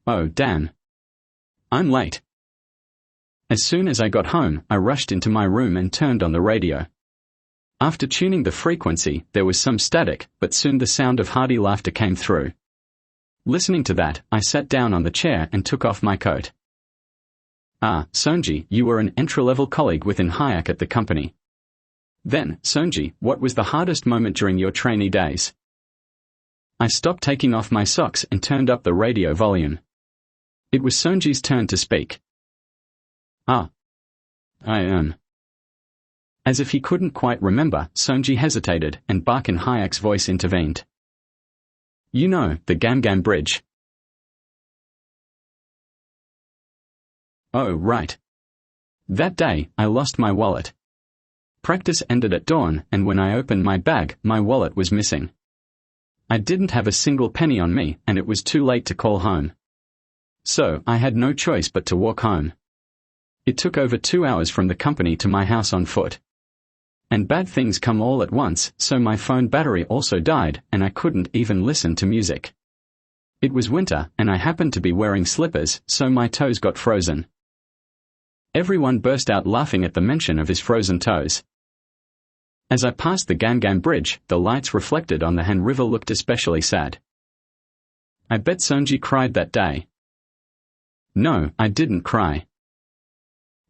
Oh damn. I'm late. As soon as I got home, I rushed into my room and turned on the radio. After tuning the frequency, there was some static, but soon the sound of hearty laughter came through. Listening to that, I sat down on the chair and took off my coat. Ah, Soenjae, you were an entry-level colleague within Hayek at the company. Then, Soenjae, what was the hardest moment during your trainee days? I stopped taking off my socks and turned up the radio volume. It was Soenjae's turn to speak. Ah. As if he couldn't quite remember, Soenjae hesitated, and Bakin Hayek's voice intervened. You know, the Gamgam Bridge. Oh, right. That day, I lost my wallet. Practice ended at dawn, and when I opened my bag, my wallet was missing. I didn't have a single penny on me, and it was too late to call home. So, I had no choice but to walk home. It took over 2 hours from the company to my house on foot. And bad things come all at once, so my phone battery also died, and I couldn't even listen to music. It was winter, and I happened to be wearing slippers, so my toes got frozen. Everyone burst out laughing at the mention of his frozen toes. As I passed the Gamgam Bridge, the lights reflected on the Han River looked especially sad. I bet Soenjae cried that day. No, I didn't cry.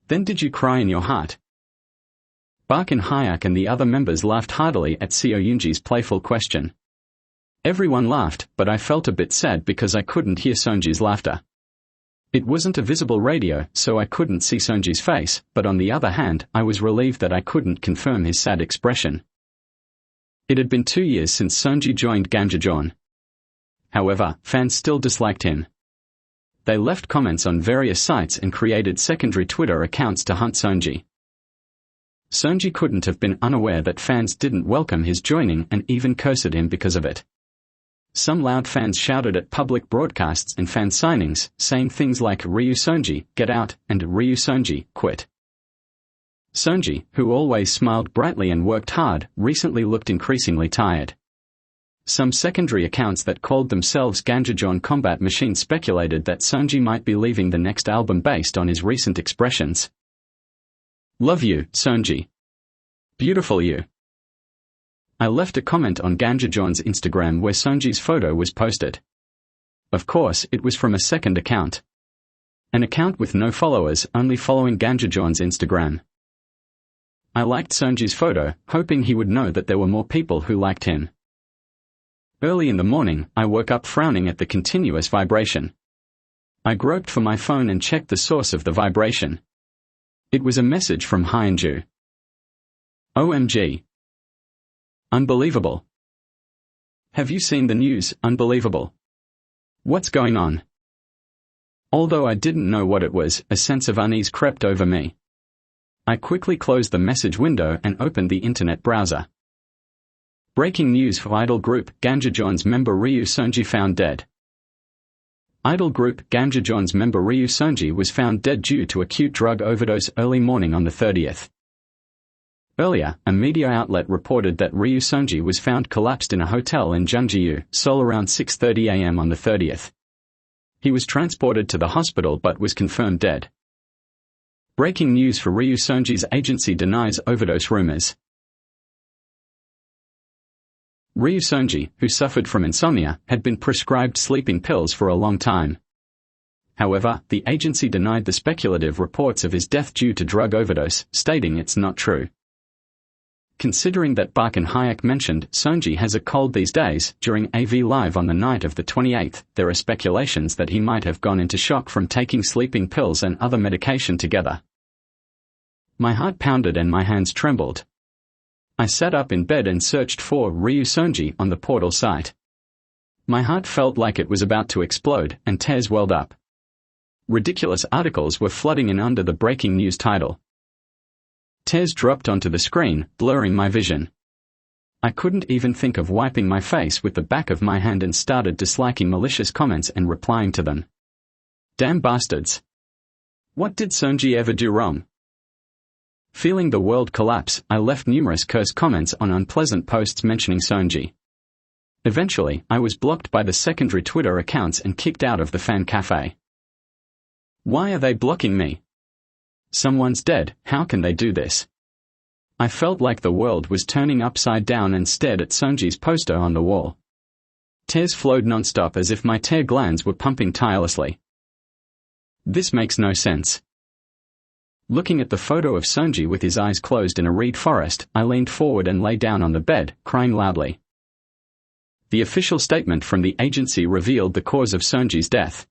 Then did you cry in your heart? Bakin Hayek and the other members laughed heartily at Soenjae's playful question. Everyone laughed, but I felt a bit sad because I couldn't hear Soenjae's laughter. It wasn't a visible radio, so I couldn't see Soenjae's face, but on the other hand, I was relieved that I couldn't confirm his sad expression. It had been 2 years since Soenjae joined Gamjajeon. However, fans still disliked him. They left comments on various sites and created secondary Twitter accounts to hunt Soenjae. Soenjae couldn't have been unaware that fans didn't welcome his joining and even cursed him because of it. Some loud fans shouted at public broadcasts and fan signings, saying things like "Ryu Soenjae, get out," and "Ryu Soenjae, quit." Soenjae, who always smiled brightly and worked hard, recently looked increasingly tired. Some secondary accounts that called themselves Gamjajeon Combat Machine speculated that Soenjae might be leaving the next album based on his recent expressions. Love you, Soenjae. Beautiful you. I left a comment on Gamjajeon's Instagram where Soenjae's photo was posted. Of course, it was from a second account. An account with no followers, only following Gamjajeon's Instagram. I liked Soenjae's photo, hoping he would know that there were more people who liked him. Early in the morning, I woke up frowning at the continuous vibration. I groped for my phone and checked the source of the vibration. It was a message from Hyunju. OMG. Unbelievable. Have you seen the news? Unbelievable. What's going on? Although I didn't know what it was, a sense of unease crept over me. I quickly closed the message window and opened the internet browser. Breaking news for idol group Gamjajeon's member Ryu Soenjae found dead. Idol group Gamjajeon's member Ryu Soenjae was found dead due to acute drug overdose early morning on the 30th. Earlier, a media outlet reported that Ryu Soenjae was found collapsed in a hotel in Jeonju, Seoul around 6:30 a.m. on the 30th. He was transported to the hospital but was confirmed dead. Breaking news for Ryu Soenjae's agency denies overdose rumors. Ryu Soenjae, who suffered from insomnia, had been prescribed sleeping pills for a long time. However, the agency denied the speculative reports of his death due to drug overdose, stating it's not true. Considering that Bakin Hayek mentioned Soenjae has a cold these days, during AV Live on the night of the 28th, there are speculations that he might have gone into shock from taking sleeping pills and other medication together. My heart pounded and my hands trembled. I sat up in bed and searched for Ryu Soenjae on the portal site. My heart felt like it was about to explode, and tears welled up. Ridiculous articles were flooding in under the breaking news title. Tears dropped onto the screen, blurring my vision. I couldn't even think of wiping my face with the back of my hand and started disliking malicious comments and replying to them. Damn bastards. What did Soenjae ever do wrong? Feeling the world collapse, I left numerous curse comments on unpleasant posts mentioning Soenjae. Eventually, I was blocked by the secondary Twitter accounts and kicked out of the fan cafe. Why are they blocking me? Someone's dead, how can they do this? I felt like the world was turning upside down and stared at Soenjae's poster on the wall. Tears flowed non-stop as if my tear glands were pumping tirelessly. This makes no sense. Looking at the photo of Soenjae with his eyes closed in a reed forest, I leaned forward and lay down on the bed, crying loudly. The official statement from the agency revealed the cause of Soenjae's death.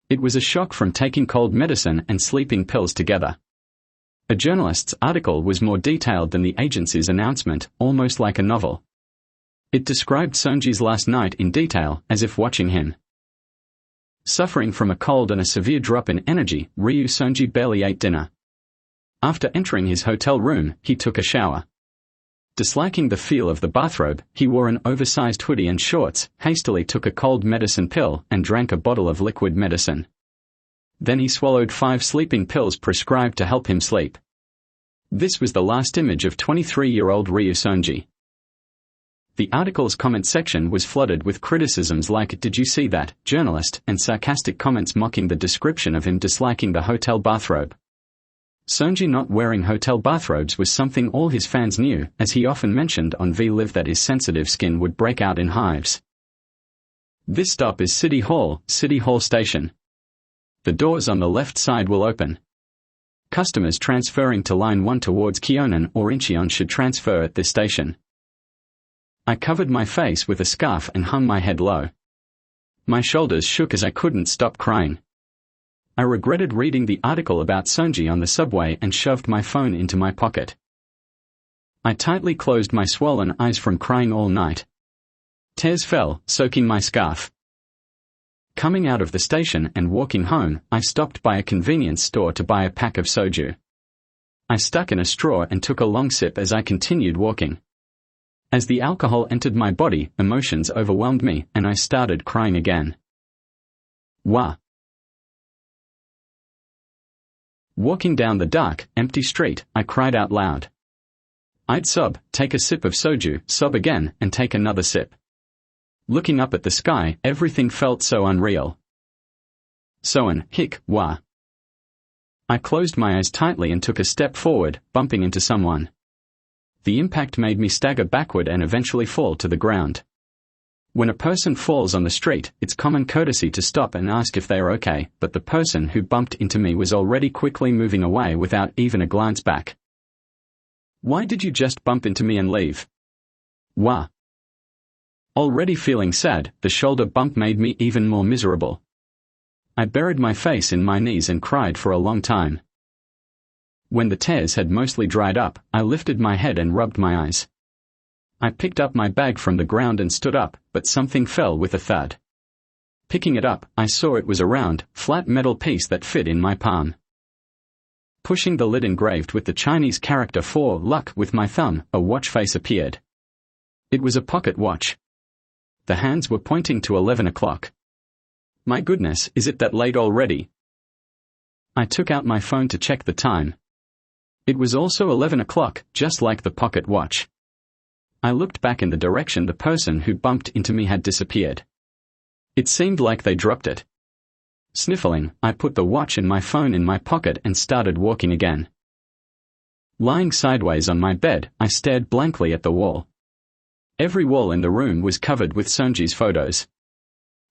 It was a shock from taking cold medicine and sleeping pills together. A journalist's article was more detailed than the agency's announcement, almost like a novel. It described Soenjae's last night in detail, as if watching him. Suffering from a cold and a severe drop in energy, Ryu Soenjae barely ate dinner. After entering his hotel room, he took a shower. Disliking the feel of the bathrobe, he wore an oversized hoodie and shorts, hastily took a cold medicine pill, and drank a bottle of liquid medicine. Then he swallowed 5 sleeping pills prescribed to help him sleep. This was the last image of 23-year-old Ryu Soenjae. The article's comment section was flooded with criticisms like "Did you see that, journalist?" and sarcastic comments mocking the description of him disliking the hotel bathrobe. Soenjae not wearing hotel bathrobes was something all his fans knew, as he often mentioned on VLive that his sensitive skin would break out in hives. This stop is City Hall Station. The doors on the left side will open. Customers transferring to Line 1 towards Kyonan or Incheon should transfer at this station. I covered my face with a scarf and hung my head low. My shoulders shook as I couldn't stop crying. I regretted reading the article about Soenjae on the subway and shoved my phone into my pocket. I tightly closed my swollen eyes from crying all night. Tears fell, soaking my scarf. Coming out of the station and walking home, I stopped by a convenience store to buy a pack of soju. I stuck in a straw and took a long sip as I continued walking. As the alcohol entered my body, emotions overwhelmed me, and I started crying again. Wah. Walking down the dark, empty street, I cried out loud. I'd sob, take a sip of soju, sob again, and take another sip. Looking up at the sky, everything felt so unreal. Wah. I closed my eyes tightly and took a step forward, bumping into someone. The impact made me stagger backward and eventually fall to the ground. When a person falls on the street, it's common courtesy to stop and ask if they are okay, but the person who bumped into me was already quickly moving away without even a glance back. Why did you just bump into me and leave? Wah. Already feeling sad, the shoulder bump made me even more miserable. I buried my face in my knees and cried for a long time. When the tears had mostly dried up, I lifted my head and rubbed my eyes. I picked up my bag from the ground and stood up, but something fell with a thud. Picking it up, I saw it was a round, flat metal piece that fit in my palm. Pushing the lid engraved with the Chinese character for luck with my thumb, a watch face appeared. It was a pocket watch. The hands were pointing to 11 o'clock. My goodness, is it that late already? I took out my phone to check the time. It was also 11 o'clock, just like the pocket watch. I looked back in the direction the person who bumped into me had disappeared. It seemed like they dropped it. Sniffling, I put the watch and my phone in my pocket and started walking again. Lying sideways on my bed, I stared blankly at the wall. Every wall in the room was covered with Soenjae's photos.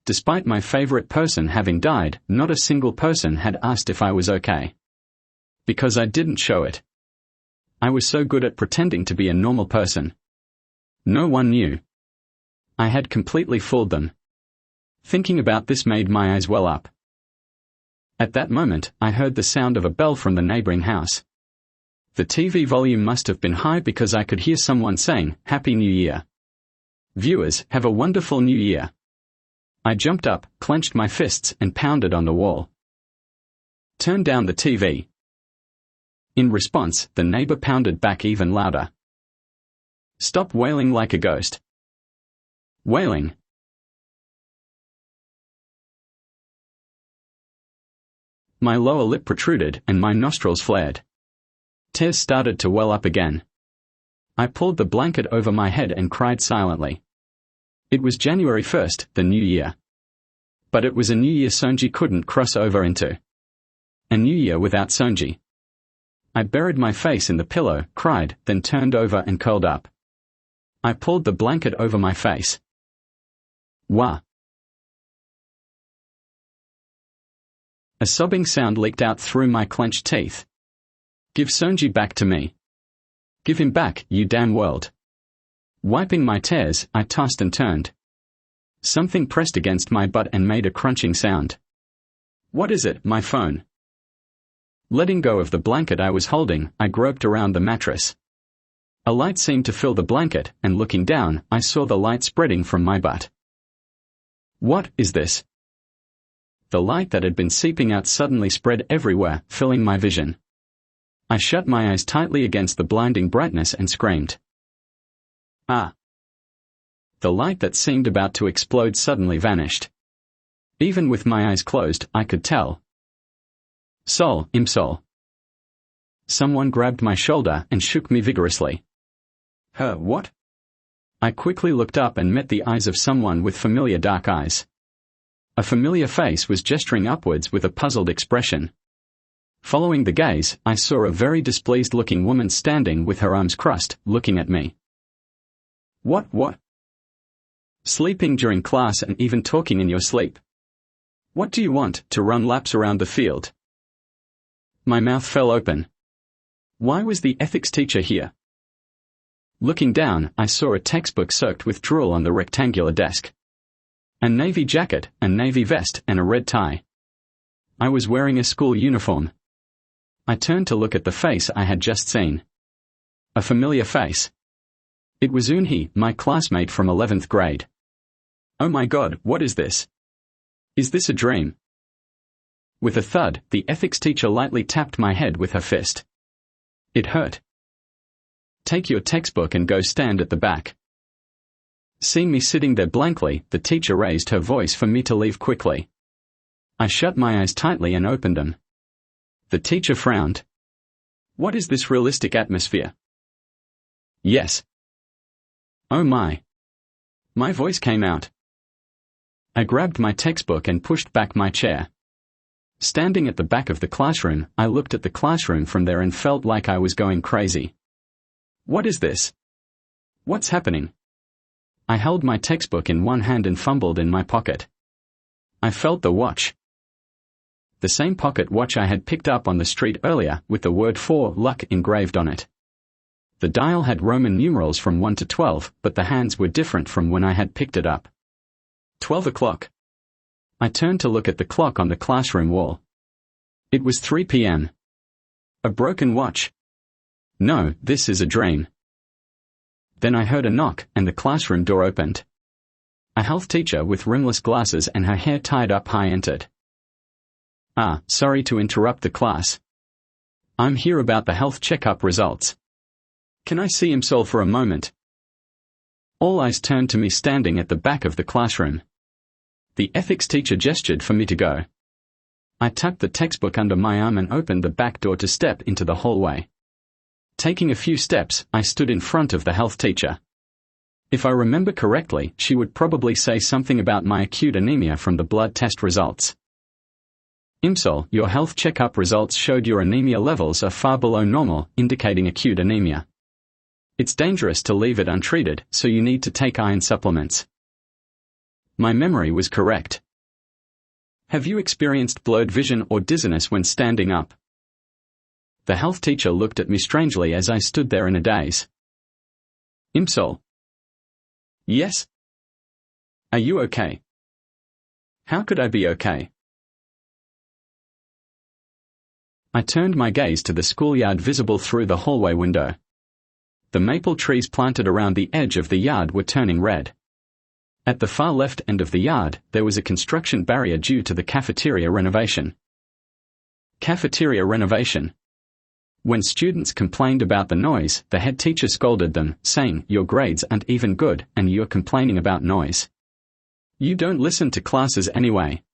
Despite my favorite person having died, not a single person had asked if I was okay. Because I didn't show it. I was so good at pretending to be a normal person. No one knew. I had completely fooled them. Thinking about this made my eyes well up. At that moment, I heard the sound of a bell from the neighboring house. The TV volume must have been high because I could hear someone saying, "Happy New Year. Viewers, have a wonderful New Year." I jumped up, clenched my fists, and pounded on the wall. "Turn down the TV." In response, the neighbor pounded back even louder. "Stop wailing like a ghost." Wailing. My lower lip protruded and my nostrils flared. Tears started to well up again. I pulled the blanket over my head and cried silently. It was January 1st, the new year. But it was a new year Soenjae couldn't cross over into. A new year without Soenjae. I buried my face in the pillow, cried, then turned over and curled up. I pulled the blanket over my face. Wah! A sobbing sound leaked out through my clenched teeth. Give Soenjae back to me. Give him back, you damn world. Wiping my tears, I tossed and turned. Something pressed against my butt and made a crunching sound. What is it? My phone. Letting go of the blanket I was holding, I groped around the mattress. A light seemed to fill the blanket, and looking down, I saw the light spreading from my butt. What is this? The light that had been seeping out suddenly spread everywhere, filling my vision. I shut my eyes tightly against the blinding brightness and screamed. Ah! The light that seemed about to explode suddenly vanished. Even with my eyes closed, I could tell. Sol, Imsol. Someone grabbed my shoulder and shook me vigorously. What? I quickly looked up and met the eyes of someone with familiar dark eyes. A familiar face was gesturing upwards with a puzzled expression. Following the gaze, I saw a very displeased-looking woman standing with her arms crossed, looking at me. What? Sleeping during class and even talking in your sleep. What do you want, to run laps around the field? My mouth fell open. Why was the ethics teacher here? Looking down, I saw a textbook soaked with drool on the rectangular desk. A navy jacket, a navy vest, and a red tie. I was wearing a school uniform. I turned to look at the face I had just seen. A familiar face. It was Soenjae, my classmate from 11th grade. Oh my God, what is this? Is this a dream? With a thud, the ethics teacher lightly tapped my head with her fist. It hurt. Take your textbook and go stand at the back. Seeing me sitting there blankly, the teacher raised her voice for me to leave quickly. I shut my eyes tightly and opened them. The teacher frowned. What is this realistic atmosphere? Yes. Oh my. My voice came out. I grabbed my textbook and pushed back my chair. Standing at the back of the classroom, I looked at the classroom from there and felt like I was going crazy. What is this? What's happening? I held my textbook in one hand and fumbled in my pocket. I felt the watch. The same pocket watch I had picked up on the street earlier, with the word "for luck" engraved on it. The dial had Roman numerals from 1 to 12, but the hands were different from when I had picked it up. 12 o'clock. I turned to look at the clock on the classroom wall. It was 3 p.m. A broken watch. No, this is a dream. Then I heard a knock, and the classroom door opened. A health teacher with rimless glasses and her hair tied up high entered. Sorry to interrupt the class. I'm here about the health checkup results. Can I see Imsol for a moment? All eyes turned to me standing at the back of the classroom. The ethics teacher gestured for me to go. I tucked the textbook under my arm and opened the back door to step into the hallway. Taking a few steps, I stood in front of the health teacher. If I remember correctly, she would probably say something about my acute anemia from the blood test results. Imsol, your health checkup results showed your anemia levels are far below normal, indicating acute anemia. It's dangerous to leave it untreated, so you need to take iron supplements. My memory was correct. Have you experienced blurred vision or dizziness when standing up? The health teacher looked at me strangely as I stood there in a daze. Imsol. Yes? Are you okay? How could I be okay? I turned my gaze to the schoolyard visible through the hallway window. The maple trees planted around the edge of the yard were turning red. At the far left end of the yard, there was a construction barrier due to the cafeteria renovation. Cafeteria renovation. When students complained about the noise, the head teacher scolded them, saying, "Your grades aren't even good, and you're complaining about noise. You don't listen to classes anyway."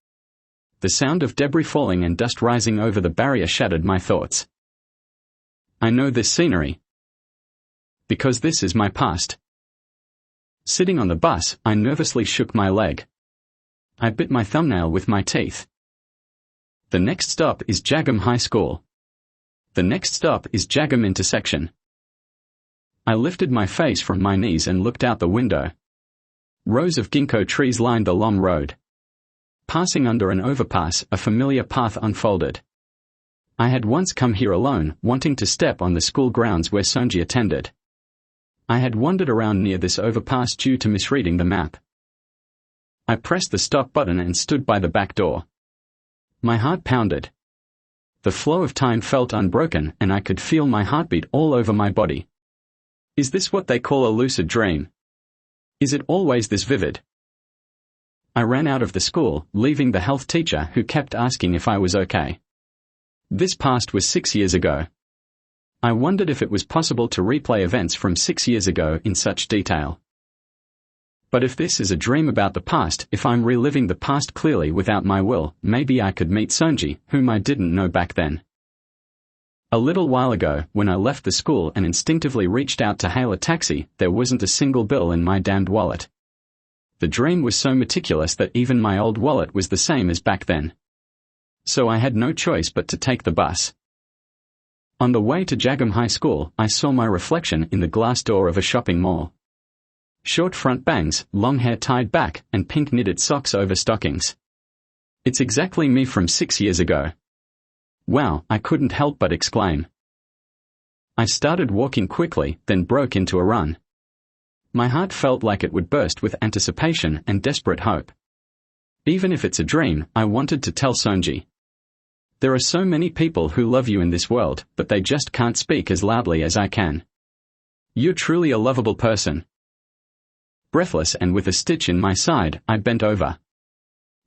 The sound of debris falling and dust rising over the barrier shattered my thoughts. I know this scenery. Because this is my past. Sitting on the bus, I nervously shook my leg. I bit my thumbnail with my teeth. The next stop is Jagam High School. The next stop is Jagam intersection. I lifted my face from my knees and looked out the window. Rows of ginkgo trees lined the long road. Passing under an overpass, a familiar path unfolded. I had once come here alone, wanting to step on the school grounds where Soenjae attended. I had wandered around near this overpass due to misreading the map. I pressed the stop button and stood by the back door. My heart pounded. The flow of time felt unbroken, and I could feel my heartbeat all over my body. Is this what they call a lucid dream? Is it always this vivid? I ran out of the school, leaving the health teacher who kept asking if I was okay. This past was 6 years ago. I wondered if it was possible to replay events from 6 years ago in such detail. But if this is a dream about the past, if I'm reliving the past clearly without my will, maybe I could meet Soenjae, whom I didn't know back then. A little while ago, when I left the school and instinctively reached out to hail a taxi, there wasn't a single bill in my damned wallet. The dream was so meticulous that even my old wallet was the same as back then. So I had no choice but to take the bus. On the way to Jagam High School, I saw my reflection in the glass door of a shopping mall. Short front bangs, long hair tied back, and pink knitted socks over stockings. It's exactly me from 6 years ago. Wow, I couldn't help but exclaim. I started walking quickly, then broke into a run. My heart felt like it would burst with anticipation and desperate hope. Even if it's a dream, I wanted to tell Soenjae. There are so many people who love you in this world, but they just can't speak as loudly as I can. You're truly a lovable person. Breathless and with a stitch in my side, I bent over.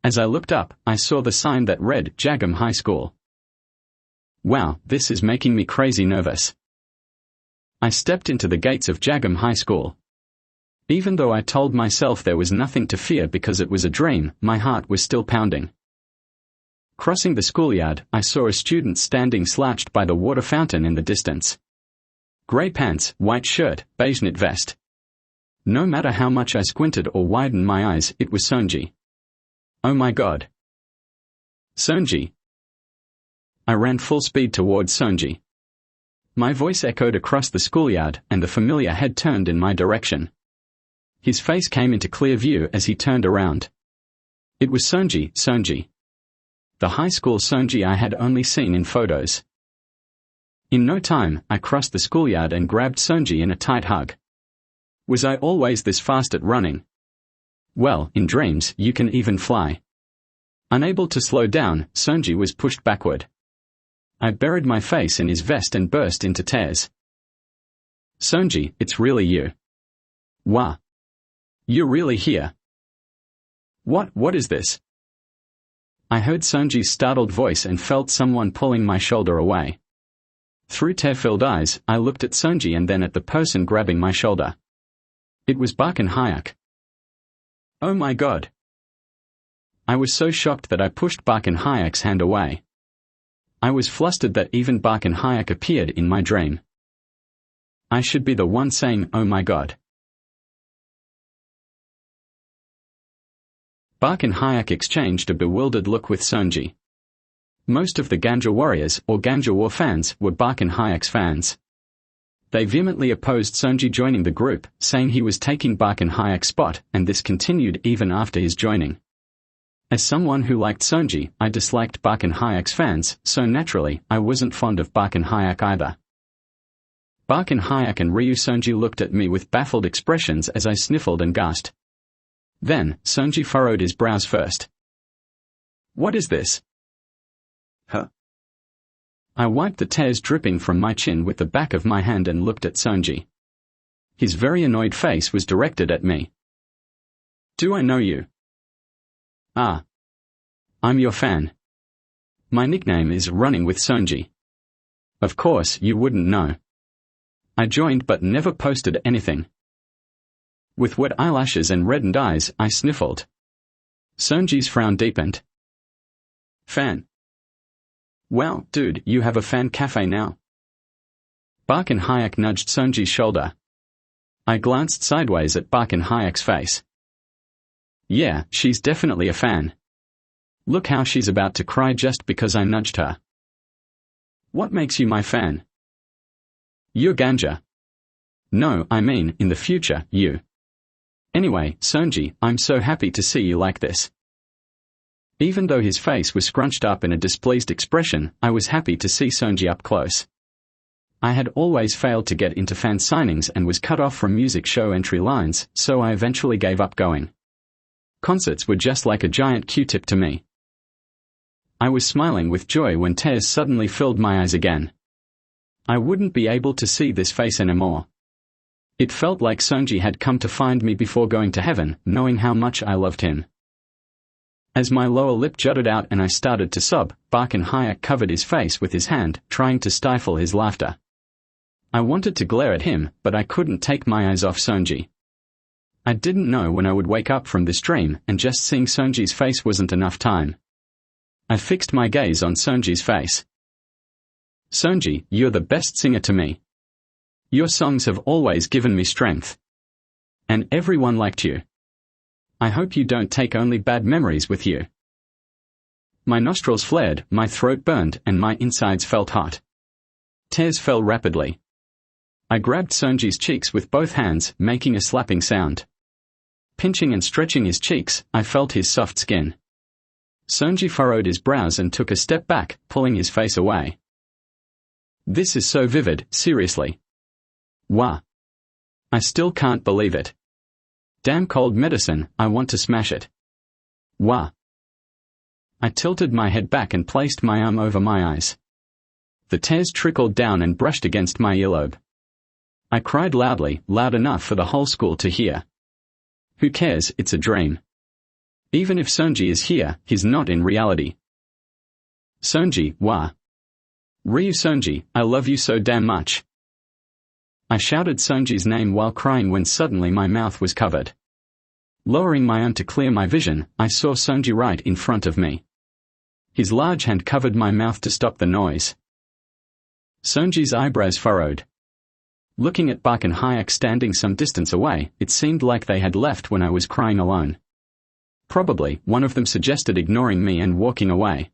As I looked up, I saw the sign that read Jagam High School. Wow, this is making me crazy nervous. I stepped into the gates of Jagam High School. Even though I told myself there was nothing to fear because it was a dream, my heart was still pounding. Crossing the schoolyard, I saw a student standing slouched by the water fountain in the distance. Grey pants, white shirt, beige knit vest. No matter how much I squinted or widened my eyes, it was Soenjae. Oh my God. Soenjae. I ran full speed towards Soenjae. My voice echoed across the schoolyard, and the familiar head turned in my direction. His face came into clear view as he turned around. It was Soenjae. The high school Soenjae I had only seen in photos. In no time, I crossed the schoolyard and grabbed Soenjae in a tight hug. Was I always this fast at running? Well, in dreams, you can even fly. Unable to slow down, Soenjae was pushed backward. I buried my face in his vest and burst into tears. Soenjae, it's really you. Wah. You're really here. What is this? I heard Soenjae's startled voice and felt someone pulling my shoulder away. Through tear-filled eyes, I looked at Soenjae and then at the person grabbing my shoulder. It was Bakan Hayak. Oh my God. I was so shocked that I pushed Bakan Hayak's hand away. I was flustered that even Bakan Hayak appeared in my dream. I should be the one saying, oh my God. Bakan Hayak exchanged a bewildered look with Soenjae. Most of the Ganja warriors, or Ganja war fans, were Bakan Hayak's fans. They vehemently opposed Soenjae joining the group, saying he was taking Bakan Hayak's spot, and this continued even after his joining. As someone who liked Soenjae, I disliked Bakan Hayak's fans, so naturally, I wasn't fond of Bakan Hayak either. Bakan Hayak and Ryu Soenjae looked at me with baffled expressions as I sniffled and gasped. Then, Soenjae furrowed his brows first. What is this? Huh? I wiped the tears dripping from my chin with the back of my hand and looked at Soenjae. His very annoyed face was directed at me. Do I know you? Ah. I'm your fan. My nickname is Running with Soenjae. Of course, you wouldn't know. I joined but never posted anything. With wet eyelashes and reddened eyes, I sniffled. Soenjae's frown deepened. Fan. Well, dude, you have a fan cafe now. Bakan Hayak nudged Soenjae's shoulder. I glanced sideways at Park and Hayek's face. Yeah, she's definitely a fan. Look how she's about to cry just because I nudged her. What makes you my fan? You're Ganja. No, I mean, in the future, you. Anyway, Soenjae, I'm so happy to see you like this. Even though his face was scrunched up in a displeased expression, I was happy to see Soenjae up close. I had always failed to get into fan signings and was cut off from music show entry lines, so I eventually gave up going. Concerts were just like a giant Q-tip to me. I was smiling with joy when tears suddenly filled my eyes again. I wouldn't be able to see this face anymore. It felt like Soenjae had come to find me before going to heaven, knowing how much I loved him. As my lower lip jutted out and I started to sob, Park and Hayek covered his face with his hand, trying to stifle his laughter. I wanted to glare at him, but I couldn't take my eyes off Soenjae. I didn't know when I would wake up from this dream, and just seeing Soenjae's face wasn't enough time. I fixed my gaze on Soenjae's face. Soenjae, you're the best singer to me. Your songs have always given me strength. And everyone liked you. I hope you don't take only bad memories with you. My nostrils flared, my throat burned, and my insides felt hot. Tears fell rapidly. I grabbed Soenjae's cheeks with both hands, making a slapping sound. Pinching and stretching his cheeks, I felt his soft skin. Soenjae furrowed his brows and took a step back, pulling his face away. This is so vivid, seriously. Wah. I still can't believe it. Damn cold medicine, I want to smash it. Wah. I tilted my head back and placed my arm over my eyes. The tears trickled down and brushed against my earlobe. I cried loudly, loud enough for the whole school to hear. Who cares, it's a dream. Even if Soenjae is here, he's not in reality. Soenjae, wah. Ryu Soenjae, I love you so damn much. I shouted Soenjae's name while crying when suddenly my mouth was covered. Lowering my arm to clear my vision, I saw Soenjae right in front of me. His large hand covered my mouth to stop the noise. Soenjae's eyebrows furrowed. Looking at Park and Hayek standing some distance away, it seemed like they had left when I was crying alone. Probably, one of them suggested ignoring me and walking away.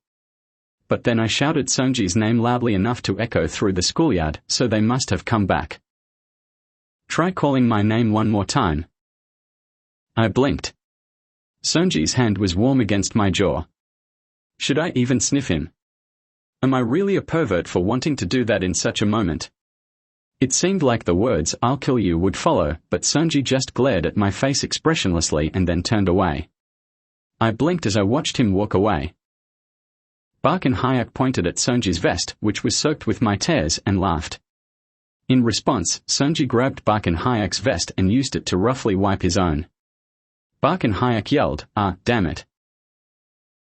But then I shouted Soenjae's name loudly enough to echo through the schoolyard, so they must have come back. Try calling my name one more time. I blinked. Soenjae's hand was warm against my jaw. Should I even sniff him? Am I really a pervert for wanting to do that in such a moment? It seemed like the words, "I'll kill you," would follow, but Soenjae just glared at my face expressionlessly and then turned away. I blinked as I watched him walk away. Park and Hayek pointed at Soenjae's vest, which was soaked with my tears, and laughed. In response, Soenjae grabbed Park and Hayek's vest and used it to roughly wipe his own. Park and Hayek yelled, "Ah, damn it."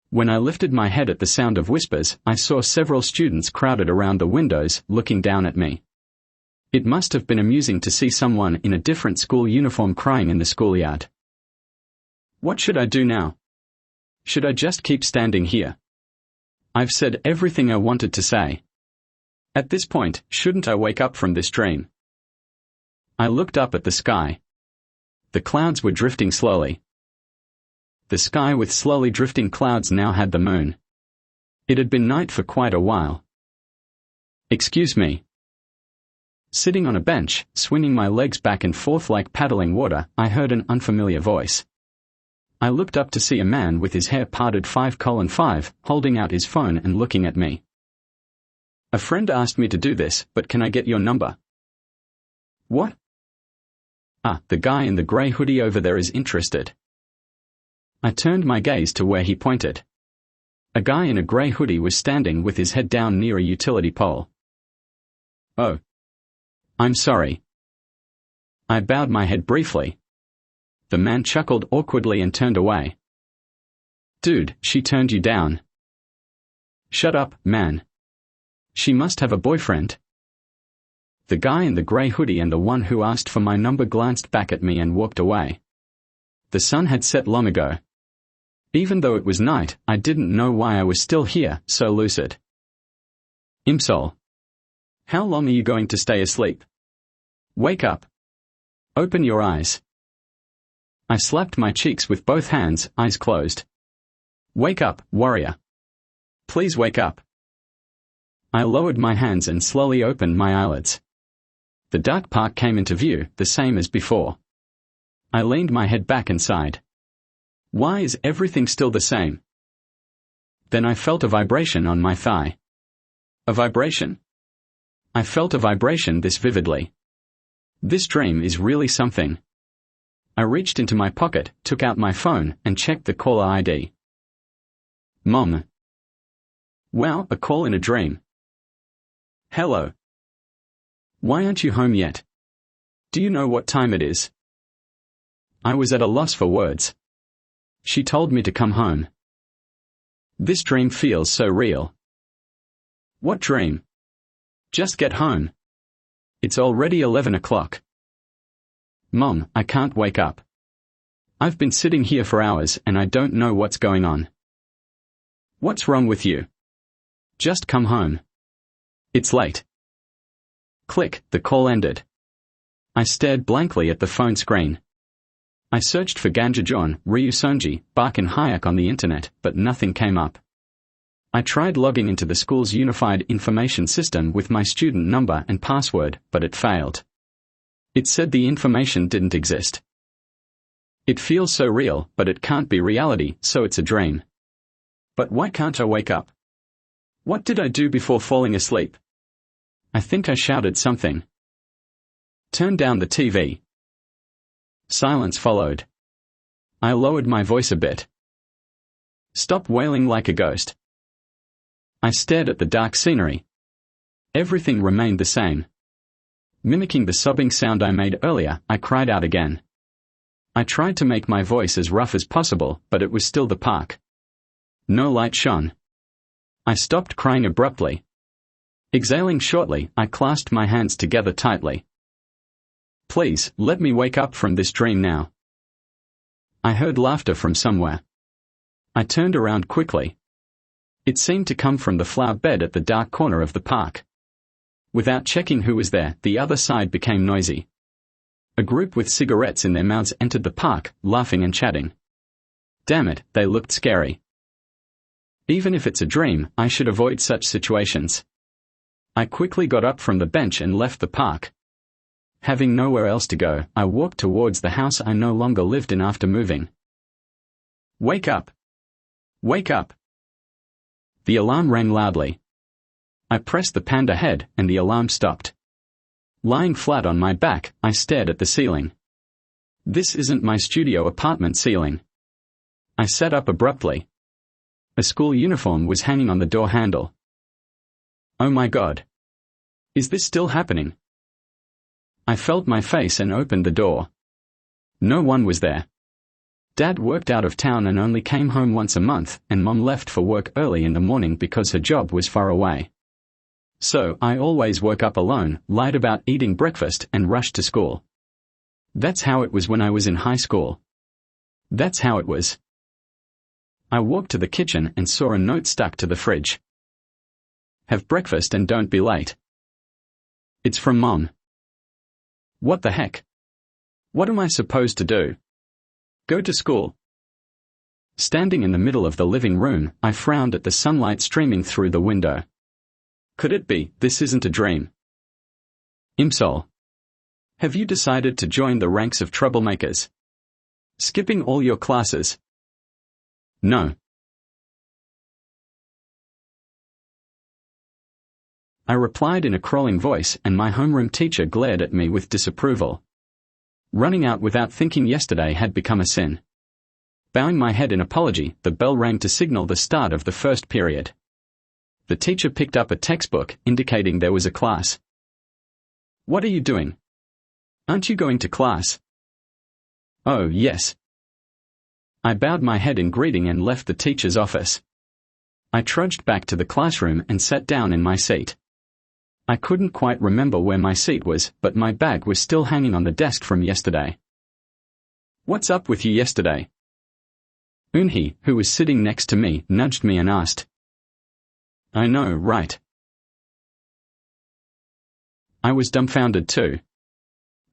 When I lifted my head at the sound of whispers, I saw several students crowded around the windows, looking down at me. It must have been amusing to see someone in a different school uniform crying in the schoolyard. What should I do now? Should I just keep standing here? I've said everything I wanted to say. At this point, shouldn't I wake up from this dream? I looked up at the sky. The clouds were drifting slowly. The sky with slowly drifting clouds now had the moon. It had been night for quite a while. Excuse me. Sitting on a bench, swinging my legs back and forth like paddling water, I heard an unfamiliar voice. I looked up to see a man with his hair parted 5:5, holding out his phone and looking at me. A friend asked me to do this, but can I get your number? What? Ah, the guy in the grey hoodie over there is interested. I turned my gaze to where he pointed. A guy in a grey hoodie was standing with his head down near a utility pole. Oh. I'm sorry. I bowed my head briefly. The man chuckled awkwardly and turned away. Dude, she turned you down. Shut up, man. She must have a boyfriend. The guy in the grey hoodie and the one who asked for my number glanced back at me and walked away. The sun had set long ago. Even though it was night, I didn't know why I was still here, so lucid. Imsol. How long are you going to stay asleep? Wake up. Open your eyes. I slapped my cheeks with both hands, eyes closed. Wake up, warrior. Please wake up. I lowered my hands and slowly opened my eyelids. The dark park came into view, the same as before. I leaned my head back and sighed. Why is everything still the same? Then I felt a vibration on my thigh. A vibration? I felt a vibration this vividly. This dream is really something. I reached into my pocket, took out my phone, and checked the caller ID. Mom. Wow, a call in a dream. Hello. Why aren't you home yet? Do you know what time it is? I was at a loss for words. She told me to come home. This dream feels so real. What dream? Just get home. It's already 11 o'clock. Mom, I can't wake up. I've been sitting here for hours and I don't know what's going on. What's wrong with you? Just come home. It's late. Click, the call ended. I stared blankly at the phone screen. I searched for Ganjajon, Soenjae, Bark and Hayek on the internet, but nothing came up. I tried logging into the school's unified information system with my student number and password, but it failed. It said the information didn't exist. It feels so real, but it can't be reality, so it's a dream. But why can't I wake up? What did I do before falling asleep? I think I shouted something. Turn down the TV. Silence followed. I lowered my voice a bit. Stop wailing like a ghost. I stared at the dark scenery. Everything remained the same. Mimicking the sobbing sound I made earlier, I cried out again. I tried to make my voice as rough as possible, but it was still the park. No light shone. I stopped crying abruptly. Exhaling shortly, I clasped my hands together tightly. Please, let me wake up from this dream now. I heard laughter from somewhere. I turned around quickly. It seemed to come from the flower bed at the dark corner of the park. Without checking who was there, the other side became noisy. A group with cigarettes in their mouths entered the park, laughing and chatting. Damn it, they looked scary. Even if it's a dream, I should avoid such situations. I quickly got up from the bench and left the park. Having nowhere else to go, I walked towards the house I no longer lived in after moving. Wake up! Wake up! The alarm rang loudly. I pressed the panda head and the alarm stopped. Lying flat on my back, I stared at the ceiling. This isn't my studio apartment ceiling. I sat up abruptly. A school uniform was hanging on the door handle. Oh my God! Is this still happening? I felt my face and opened the door. No one was there. Dad worked out of town and only came home once a month, and Mom left for work early in the morning because her job was far away. So, I always woke up alone, lied about eating breakfast and rushed to school. That's how it was when I was in high school. That's how it was. I walked to the kitchen and saw a note stuck to the fridge. Have breakfast and don't be late. It's from Mom. What the heck? What am I supposed to do? Go to school? Standing in the middle of the living room, I frowned at the sunlight streaming through the window. Could it be, this isn't a dream? Imsol. Have you decided to join the ranks of troublemakers? Skipping all your classes? No. I replied in a crawling voice, and my homeroom teacher glared at me with disapproval. Running out without thinking yesterday had become a sin. Bowing my head in apology, the bell rang to signal the start of the first period. The teacher picked up a textbook, indicating there was a class. What are you doing? Aren't you going to class? Oh, yes. I bowed my head in greeting and left the teacher's office. I trudged back to the classroom and sat down in my seat. I couldn't quite remember where my seat was, but my bag was still hanging on the desk from yesterday. What's up with you yesterday? Eunhee, who was sitting next to me, nudged me and asked. I know, right? I was dumbfounded too.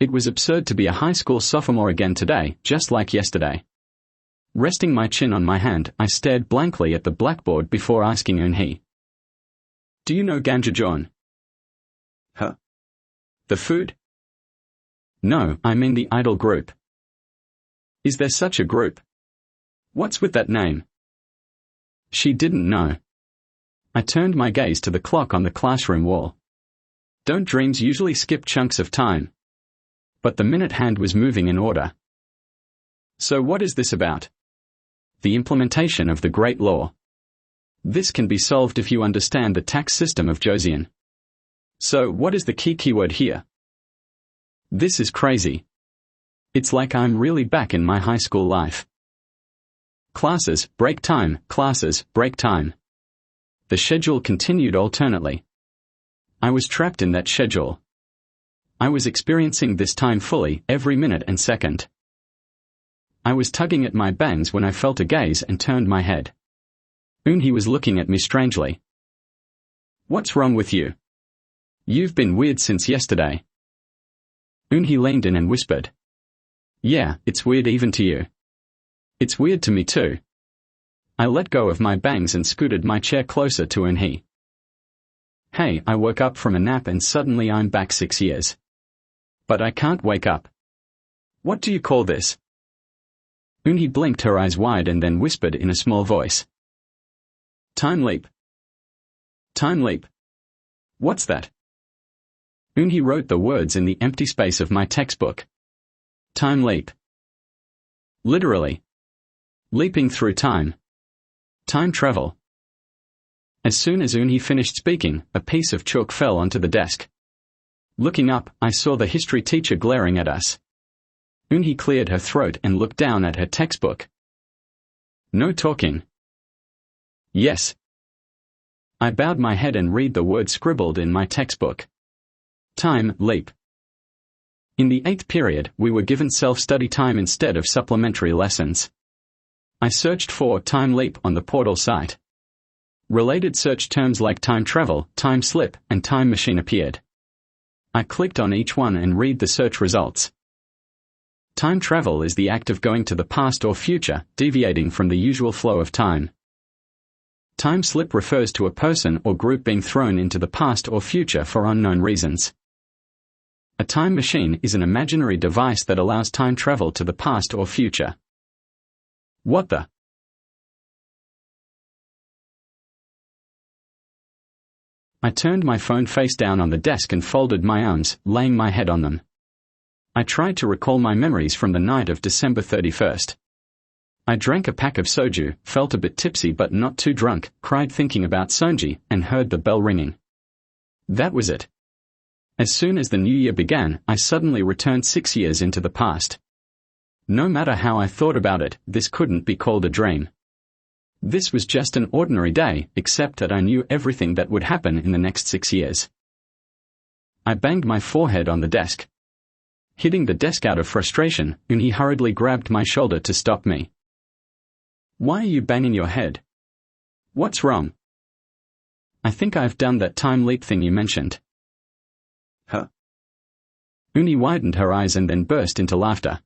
It was absurd to be a high school sophomore again today, just like yesterday. Resting my chin on my hand, I stared blankly at the blackboard before asking Eunhee. Do you know Ganjajeon? Huh? The food? No, I mean the idol group. Is there such a group? What's with that name? She didn't know. I turned my gaze to the clock on the classroom wall. Don't dreams usually skip chunks of time? But the minute hand was moving in order. So what is this about? The implementation of the Great Law. This can be solved if you understand the tax system of Joseon. So what is the key keyword here? This is crazy. It's like I'm really back in my high school life. Classes, break time, classes, break time. The schedule continued alternately. I was trapped in that schedule. I was experiencing this time fully, every minute and second. I was tugging at my bangs when I felt a gaze and turned my head. Eunhee was looking at me strangely. What's wrong with you? You've been weird since yesterday. Eunhee leaned in and whispered. Yeah, it's weird even to you. It's weird to me too. I let go of my bangs and scooted my chair closer to Eunhee. Hey, I woke up from a nap and suddenly I'm back 6 years. But I can't wake up. What do you call this? Eunhee blinked her eyes wide and then whispered in a small voice. Time leap. Time leap. What's that? Eunhee wrote the words in the empty space of my textbook. Time leap. Literally. Leaping through time. Time travel. As soon as Eunhee finished speaking, a piece of chalk fell onto the desk. Looking up, I saw the history teacher glaring at us. Eunhee cleared her throat and looked down at her textbook. No talking. Yes. I bowed my head and read the word scribbled in my textbook. Time leap. In the 8th period, we were given self-study time instead of supplementary lessons. I searched for time leap on the portal site. Related search terms like time travel, time slip, and time machine appeared. I clicked on each one and read the search results. Time travel is the act of going to the past or future, deviating from the usual flow of time. Time slip refers to a person or group being thrown into the past or future for unknown reasons. A time machine is an imaginary device that allows time travel to the past or future. What the? I turned my phone face down on the desk and folded my arms, laying my head on them. I tried to recall my memories from the night of December 31st. I drank a pack of soju, felt a bit tipsy but not too drunk, cried thinking about Soenjae, and heard the bell ringing. That was it. As soon as the new year began, I suddenly returned 6 years into the past. No matter how I thought about it, this couldn't be called a dream. This was just an ordinary day, except that I knew everything that would happen in the next 6 years. I banged my forehead on the desk. Hitting the desk out of frustration, Eunhee hurriedly grabbed my shoulder to stop me. Why are you banging your head? What's wrong? I think I've done that time leap thing you mentioned. Huh? Eunhee widened her eyes and then burst into laughter.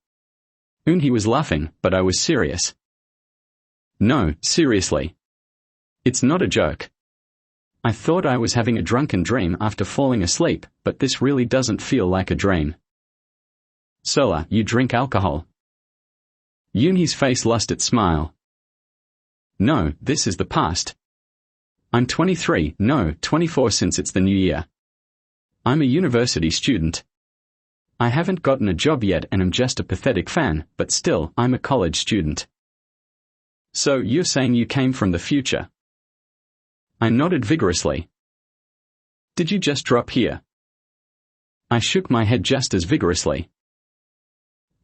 Eunhee was laughing, but I was serious. No, seriously. It's not a joke. I thought I was having a drunken dream after falling asleep, but this really doesn't feel like a dream. Sola, you drink alcohol? Eunhee's face lost its smile. No, this is the past. I'm 23, no, 24 since it's the new year. I'm a university student. I haven't gotten a job yet and am just a pathetic fan, but still, I'm a college student. So you're saying you came from the future? I nodded vigorously. Did you just drop here? I shook my head just as vigorously.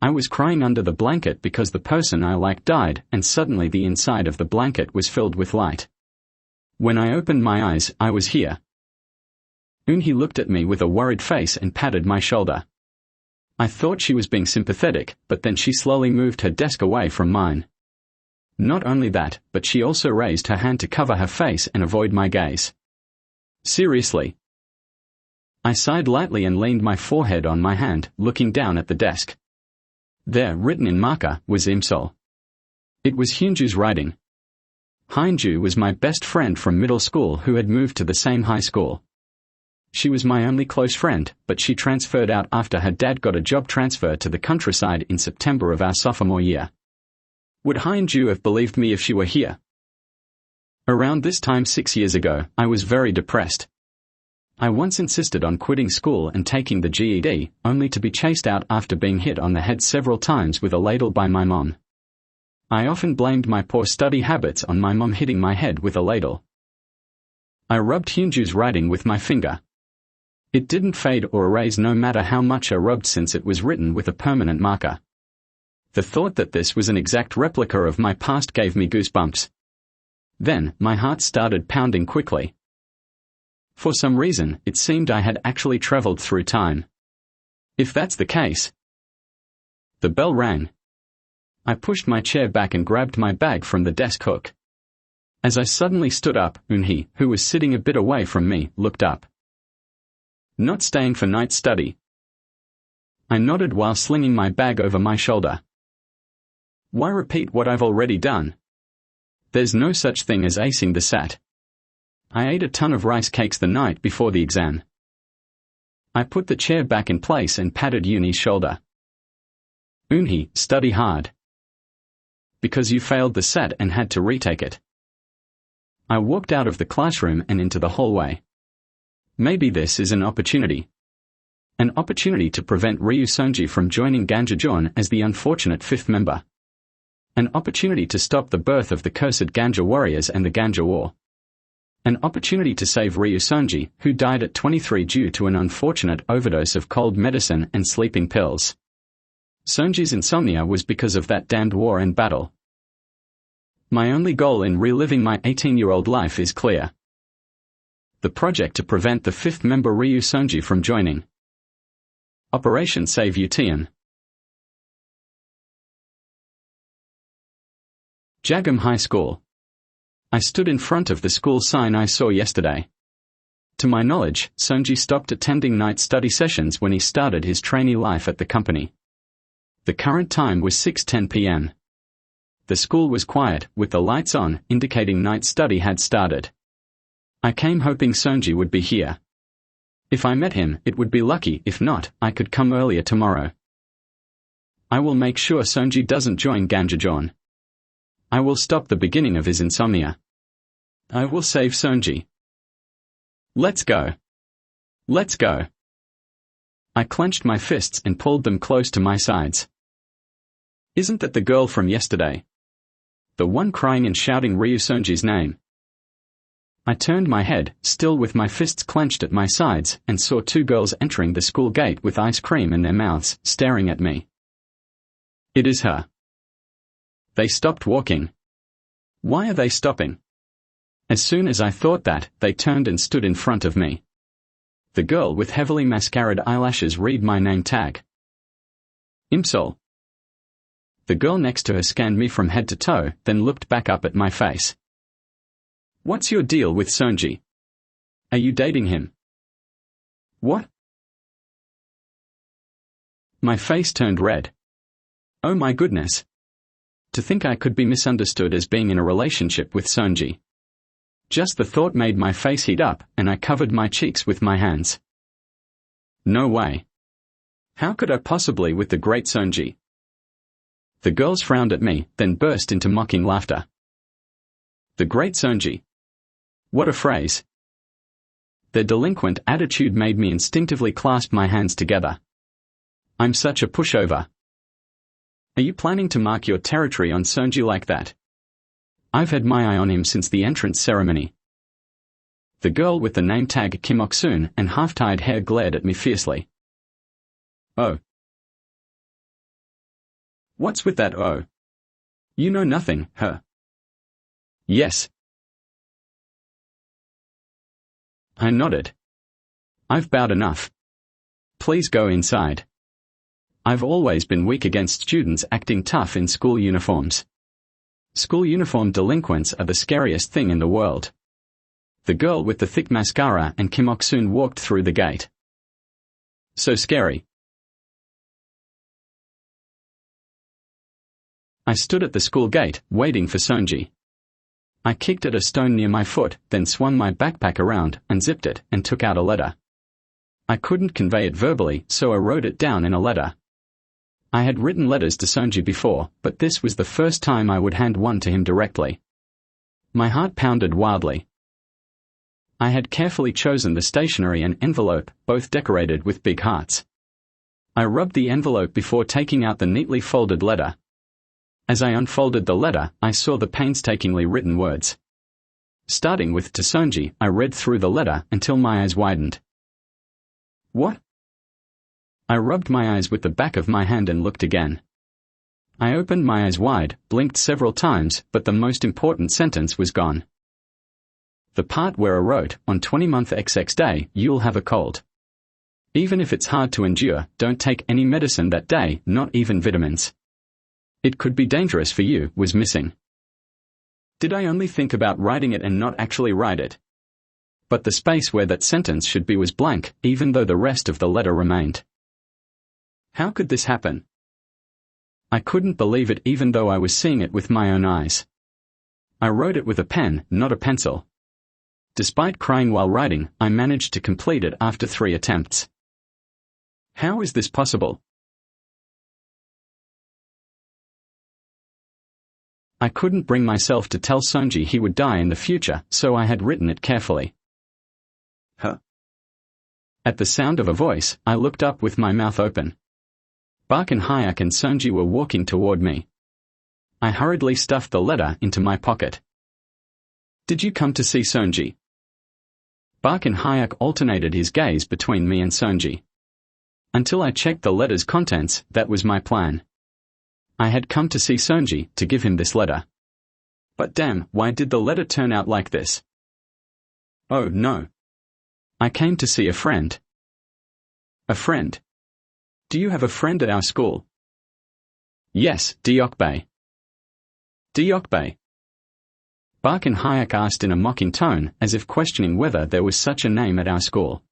I was crying under the blanket because the person I liked died, and suddenly the inside of the blanket was filled with light. When I opened my eyes, I was here. Eunhee looked at me with a worried face and patted my shoulder. I thought she was being sympathetic, but then she slowly moved her desk away from mine. Not only that, but she also raised her hand to cover her face and avoid my gaze. Seriously? I sighed lightly and leaned my forehead on my hand, looking down at the desk. There, written in marker, was Imsol. It was Hyunju's writing. Hyunju was my best friend from middle school who had moved to the same high school. She was my only close friend, but she transferred out after her dad got a job transfer to the countryside in September of our sophomore year. Would Hyunju have believed me if she were here? Around this time 6 years ago, I was very depressed. I once insisted on quitting school and taking the GED, only to be chased out after being hit on the head several times with a ladle by my mom. I often blamed my poor study habits on my mom hitting my head with a ladle. I rubbed Hyunju's writing with my finger. It didn't fade or erase no matter how much I rubbed since it was written with a permanent marker. The thought that this was an exact replica of my past gave me goosebumps. Then, my heart started pounding quickly. For some reason, it seemed I had actually traveled through time. If that's the case. The bell rang. I pushed my chair back and grabbed my bag from the desk hook. As I suddenly stood up, Eunhee, who was sitting a bit away from me, looked up. Not staying for night study? I nodded while slinging my bag over my shoulder. Why repeat what I've already done? There's no such thing as acing the SAT. I ate a ton of rice cakes the night before the exam. I put the chair back in place and patted Eunhee's shoulder. Eunhee, study hard. Because you failed the SAT and had to retake it. I walked out of the classroom and into the hallway. Maybe this is an opportunity. An opportunity to prevent Ryu Soenjae from joining Ganjajeon as the unfortunate fifth member. An opportunity to stop the birth of the cursed Ganja warriors and the Ganja War. An opportunity to save Ryu Soenjae, who died at 23 due to an unfortunate overdose of cold medicine and sleeping pills. Soenjae's insomnia was because of that damned war and battle. My only goal in reliving my 18-year-old life is clear. The project to prevent the fifth member Ryu Soenjae from joining. Operation Save Utian. Jagam High School. I stood in front of the school sign I saw yesterday. To my knowledge, Soenjae stopped attending night study sessions when he started his trainee life at the company. The current time was 6:10 p.m. The school was quiet, with the lights on, indicating night study had started. I came hoping Soenjae would be here. If I met him, it would be lucky. If not, I could come earlier tomorrow. I will make sure Soenjae doesn't join Ganjajeon. I will stop the beginning of his insomnia. I will save Soenjae. Let's go. Let's go. I clenched my fists and pulled them close to my sides. Isn't that the girl from yesterday? The one crying and shouting Ryu Soenjae's name. I turned my head, still with my fists clenched at my sides, and saw two girls entering the school gate with ice cream in their mouths, staring at me. It is her. They stopped walking. Why are they stopping? As soon as I thought that, they turned and stood in front of me. The girl with heavily mascaraed eyelashes read my name tag. Imsol. The girl next to her scanned me from head to toe, then looked back up at my face. What's your deal with Soenjae? Are you dating him? What? My face turned red. Oh my goodness. To think I could be misunderstood as being in a relationship with Soenjae. Just the thought made my face heat up, and I covered my cheeks with my hands. No way. How could I possibly with the great Soenjae? The girls frowned at me, then burst into mocking laughter. The great Soenjae. What a phrase. Their delinquent attitude made me instinctively clasp my hands together. I'm such a pushover. Are you planning to mark your territory on Soenjae like that? I've had my eye on him since the entrance ceremony. The girl with the name tag Kim Ok-soon and half-tied hair glared at me fiercely. Oh. What's with that oh? You know nothing, huh? Yes. I nodded. I've bowed enough. Please go inside. I've always been weak against students acting tough in school uniforms. School uniform delinquents are the scariest thing in the world. The girl with the thick mascara and Kim Ok-soon walked through the gate. So scary. I stood at the school gate, waiting for Soenjae. I kicked at a stone near my foot, then swung my backpack around, unzipped it, and took out a letter. I couldn't convey it verbally, so I wrote it down in a letter. I had written letters to Soenjae before, but this was the first time I would hand one to him directly. My heart pounded wildly. I had carefully chosen the stationery and envelope, both decorated with big hearts. I rubbed the envelope before taking out the neatly folded letter. As I unfolded the letter, I saw the painstakingly written words. Starting with to Soenjae, I read through the letter until my eyes widened. What? I rubbed my eyes with the back of my hand and looked again. I opened my eyes wide, blinked several times, but the most important sentence was gone. The part where I wrote, on 20-month XX day, you'll have a cold. Even if it's hard to endure, don't take any medicine that day, not even vitamins. It could be dangerous for you, was missing. Did I only think about writing it and not actually write it? But the space where that sentence should be was blank, even though the rest of the letter remained. How could this happen? I couldn't believe it even though I was seeing it with my own eyes. I wrote it with a pen, not a pencil. Despite crying while writing, I managed to complete it after 3 attempts. How is this possible? I couldn't bring myself to tell Soenjae he would die in the future, so I had written it carefully. Huh? At the sound of a voice, I looked up with my mouth open. Bark and Hyak and Soenjae were walking toward me. I hurriedly stuffed the letter into my pocket. Did you come to see Soenjae? Bark and Hyak alternated his gaze between me and Soenjae. Until I checked the letter's contents, that was my plan. I had come to see Soenjae, to give him this letter. But damn, why did the letter turn out like this? Oh no. I came to see a friend. A friend? Do you have a friend at our school? Yes, Deokbae. Deokbae? Bark and Hyak asked in a mocking tone, as if questioning whether there was such a name at our school.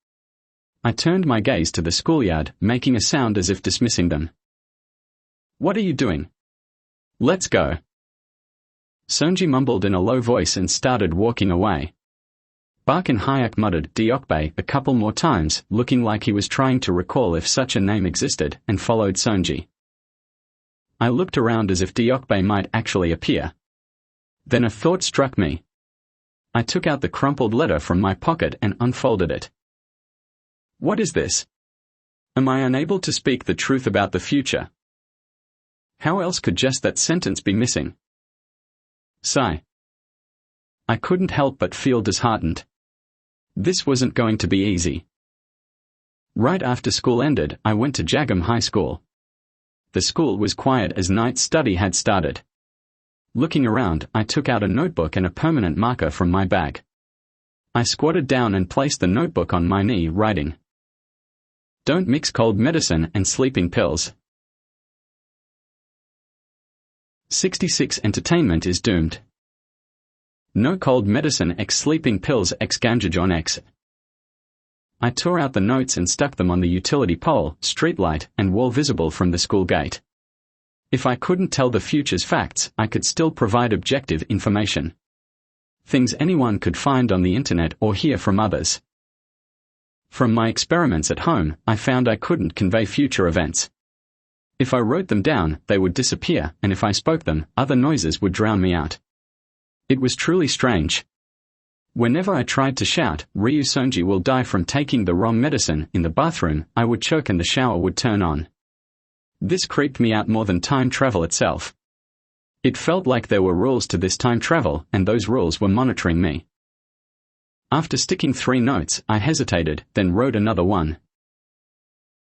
I turned my gaze to the schoolyard, making a sound as if dismissing them. What are you doing? Let's go. Soenjae mumbled in a low voice and started walking away. Bark and Hyak muttered Deokbae a couple more times, looking like he was trying to recall if such a name existed, and followed Soenjae. I looked around as if Deokbae might actually appear. Then a thought struck me. I took out the crumpled letter from my pocket and unfolded it. What is this? Am I unable to speak the truth about the future? How else could just that sentence be missing? Sigh. I couldn't help but feel disheartened. This wasn't going to be easy. Right after school ended, I went to Jagam High School. The school was quiet as night study had started. Looking around, I took out a notebook and a permanent marker from my bag. I squatted down and placed the notebook on my knee, writing. Don't mix cold medicine and sleeping pills. 66 Entertainment is doomed. No cold medicine x sleeping pills x Ganjajon x. I tore out the notes and stuck them on the utility pole, streetlight, and wall visible from the school gate. If I couldn't tell the future's facts, I could still provide objective information. Things anyone could find on the internet or hear from others. From my experiments at home, I found I couldn't convey future events. If I wrote them down, they would disappear, and if I spoke them, other noises would drown me out. It was truly strange. Whenever I tried to shout, Ryu Soenjae will die from taking the wrong medicine, in the bathroom, I would choke and the shower would turn on. This creeped me out more than time travel itself. It felt like there were rules to this time travel, and those rules were monitoring me. After sticking 3 notes, I hesitated, then wrote another one.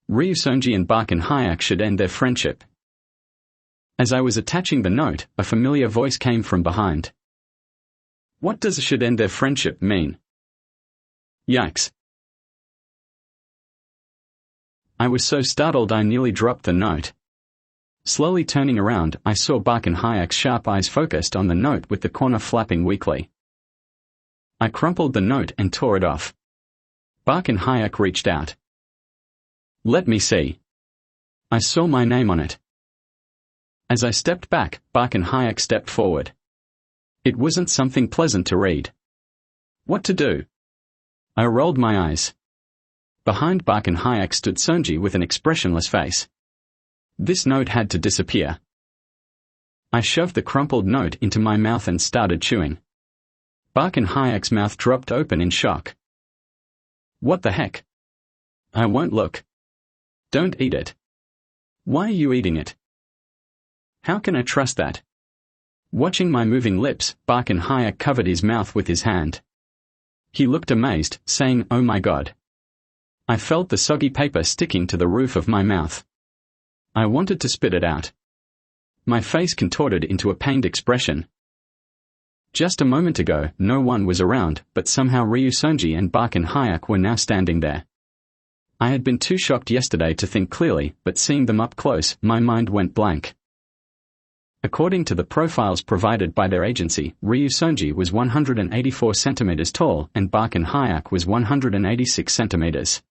Ryu Soenjae and Bark and Hyak should end their friendship. As I was attaching the note, a familiar voice came from behind. What does should end their friendship mean? Yikes. I was so startled I nearly dropped the note. Slowly turning around, I saw Bark and Hyak's sharp eyes focused on the note with the corner flapping weakly. I crumpled the note and tore it off. Bark and Hyak reached out. Let me see. I saw my name on it. As I stepped back, Bark and Hayek stepped forward. It wasn't something pleasant to read. What to do? I rolled my eyes. Behind Bark and Hayek stood Soenjae with an expressionless face. This note had to disappear. I shoved the crumpled note into my mouth and started chewing. Bark and Hayek's mouth dropped open in shock. What the heck? I won't look. Don't eat it. Why are you eating it? How can I trust that? Watching my moving lips, Bark and Hayek covered his mouth with his hand. He looked amazed, saying, "Oh my God." I felt the soggy paper sticking to the roof of my mouth. I wanted to spit it out. My face contorted into a pained expression. Just a moment ago, no one was around, but somehow Soenjae and Bark and Hayek were now standing there. I had been too shocked yesterday to think clearly, but seeing them up close, my mind went blank. According to the profiles provided by their agency, Soenjae was 184 centimeters tall and Bark and Hayek was 186 centimeters.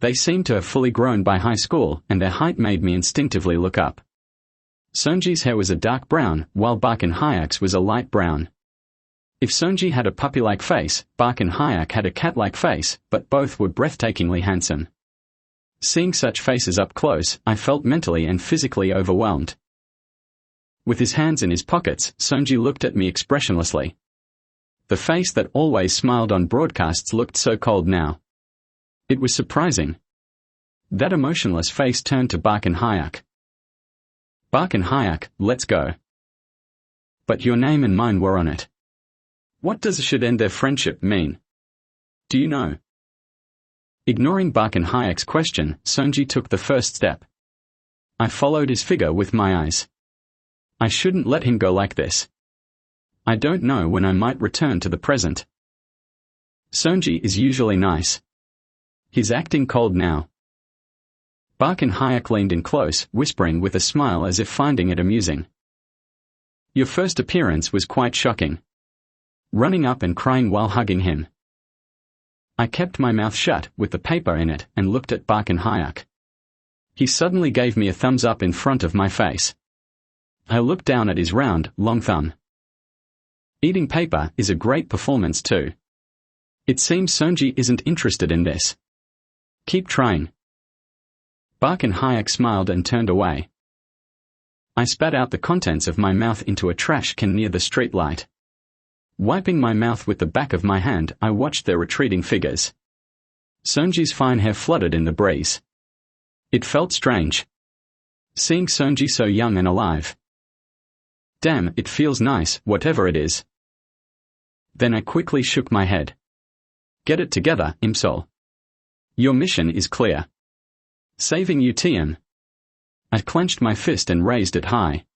They seemed to have fully grown by high school, and their height made me instinctively look up. Soenjae's hair was a dark brown, while Bark and Hayek's was a light brown. If Soenjae had a puppy-like face, Bark and Hayek had a cat-like face, but both were breathtakingly handsome. Seeing such faces up close, I felt mentally and physically overwhelmed. With his hands in his pockets, Soenjae looked at me expressionlessly. The face that always smiled on broadcasts looked so cold now. It was surprising. That emotionless face turned to Bark and Hayek. Bark and Hayek, let's go. But your name and mine were on it. What does "should end their friendship" mean? Do you know? Ignoring Bark and Hayek's question, Soenjae took the first step. I followed his figure with my eyes. I shouldn't let him go like this. I don't know when I might return to the present. Soenjae is usually nice. He's acting cold now. Bark and Hayek leaned in close, whispering with a smile as if finding it amusing. Your first appearance was quite shocking. Running up and crying while hugging him. I kept my mouth shut, with the paper in it, and looked at Bark and Hayek. He suddenly gave me a thumbs up in front of my face. I looked down at his round, long thumb. Eating paper is a great performance too. It seems Soenjae isn't interested in this. Keep trying. Bark and Hayek smiled and turned away. I spat out the contents of my mouth into a trash can near the street light. Wiping my mouth with the back of my hand, I watched their retreating figures. Soenjae's fine hair fluttered in the breeze. It felt strange. Seeing Soenjae so young and alive. Damn, it feels nice, whatever it is. Then I quickly shook my head. Get it together, Imsol. Your mission is clear. Saving UTM. I clenched my fist and raised it high.